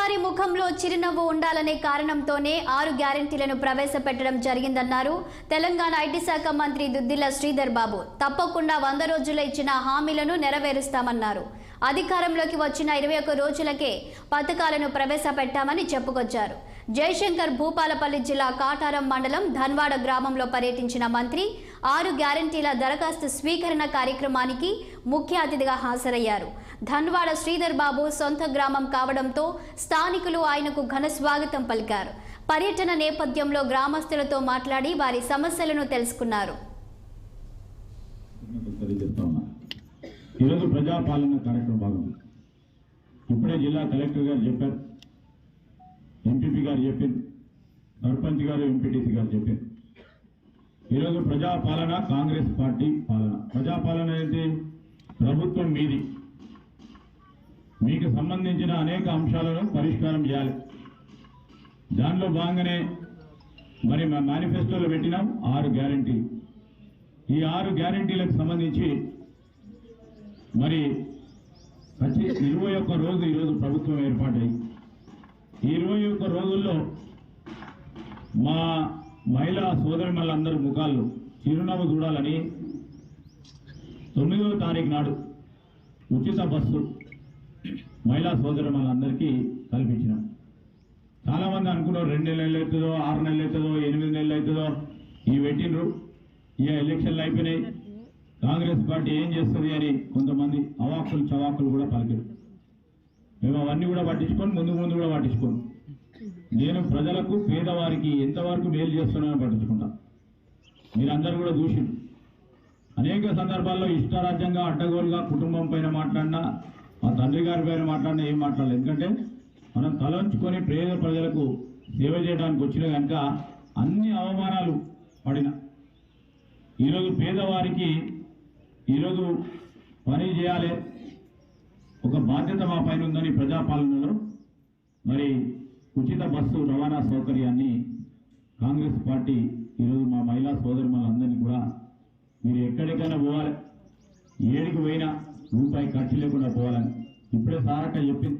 వారి ముఖంలో చిరునవ్వు ఉండాలనే కారణంతోనే 6 గ్యారెంటీలను ప్రవేశపెట్టడం జరిగిందన్నారు తెలంగాణ ఐటీ శాఖ మంత్రి దుద్దిల్ల శ్రీధర్ బాబు. తప్పకుండా 100 రోజుల్లో ఇచ్చిన హామీలను నెరవేరుస్తామన్నారు. అధికారంలోకి వచ్చిన 21 రోజులకే పథకాలను ప్రవేశపెట్టామని చెప్పుకొచ్చారు. జయశంకర్ భూపాలపల్లి జిల్లా కాటారం మండలం ధన్వాడ గ్రామంలో పర్యటించిన మంత్రి 6 గ్యారెంటీల దరఖాస్తు స్వీకరణ కార్యక్రమానికి ముఖ్య అతిథిగా హాజరయ్యారు. ధన్వాడ శ్రీధర్ బాబు సొంత గ్రామం కావడంతో స్థానికులు ఆయనకు ఘన స్వాగతం పలికారు. పర్యటన నేపథ్యంలో గ్రామస్తులతో మాట్లాడి వారి సమస్యలను తెలుసుకున్నారు. ఈరోజు ప్రజాపాలన కార్యక్రమం భాగంగా ఇప్పుడే జిల్లా కలెక్టర్ గారు చెప్పారు, ఎంపీపీ గారు చెప్పారు, సర్పంచ్ గారు, ఎంపీటీసీ గారు చెప్పారు. ఈరోజు ప్రజాపాలన కాంగ్రెస్ పార్టీ పాలన. ప్రజాపాలన ఏంటి? ప్రభుత్వం మీది, మీకు సంబంధించిన అనేక అంశాలను పరిష్కారం చేయాలి. దానిలో భాగంగానే మరి మా మేనిఫెస్టోలో పెట్టినాం 6 గ్యారెంటీ. ఈ 6 గ్యారెంటీలకు సంబంధించి మరి 21 రోజు ఈరోజు ప్రభుత్వం ఏర్పాటై ఈ 21 రోజుల్లో మా మహిళా సోదరిమణులందరి ముఖాల్లో చిరునవ్వు చూడాలని 9వ తారీఖు నాడు ఉచిత బస్సు మహిళా సోదరిమణులందరికీ కల్పించినాం. చాలామంది అనుకున్నారు 2 నెలలు అవుతుందో, 6 నెలలు అవుతుందో, 8 నెలలు అవుతుందో. ఇవి పెట్టినరు, ఇక ఎలక్షన్లు అయిపోయినాయి, కాంగ్రెస్ పార్టీ ఏం చేస్తుంది అని కొంతమంది అవాకులు చవాకులు కూడా పలికారు. మేము అవన్నీ కూడా పట్టించుకొని ముందు కూడా పట్టించుకోను. నేను ప్రజలకు, పేదవారికి ఎంతవరకు మేలు చేస్తున్నానో పట్టించుకుంటా. మీరందరూ కూడా చూసి అనేక సందర్భాల్లో ఇష్టారాజ్యంగా అడ్డగోలుగా కుటుంబం పైన మాట్లాడినా, మా తండ్రి గారి పైన మాట్లాడినా ఏం మాట్లాడలేదు. ఎందుకంటే మనం తలంచుకొని పేద ప్రజలకు సేవ చేయడానికి వచ్చిన కనుక అన్ని అవమానాలు పడిన ఈరోజు పేదవారికి ఈరోజు పని చేయాలి, ఒక బాధ్యత మా పైన ఉందని ప్రజాపాలనలో మరి ఉచిత బస్సు రవాణా సౌకర్యాన్ని కాంగ్రెస్ పార్టీ ఈరోజు మా మహిళా సోదరులందరినీ కూడా మీరు ఎక్కడికైనా పోవాలి, ఏడికి పోయినా రూపాయి ఖర్చు లేకుండా పోవాలని ఇప్పుడే సారక్క చెప్పింది.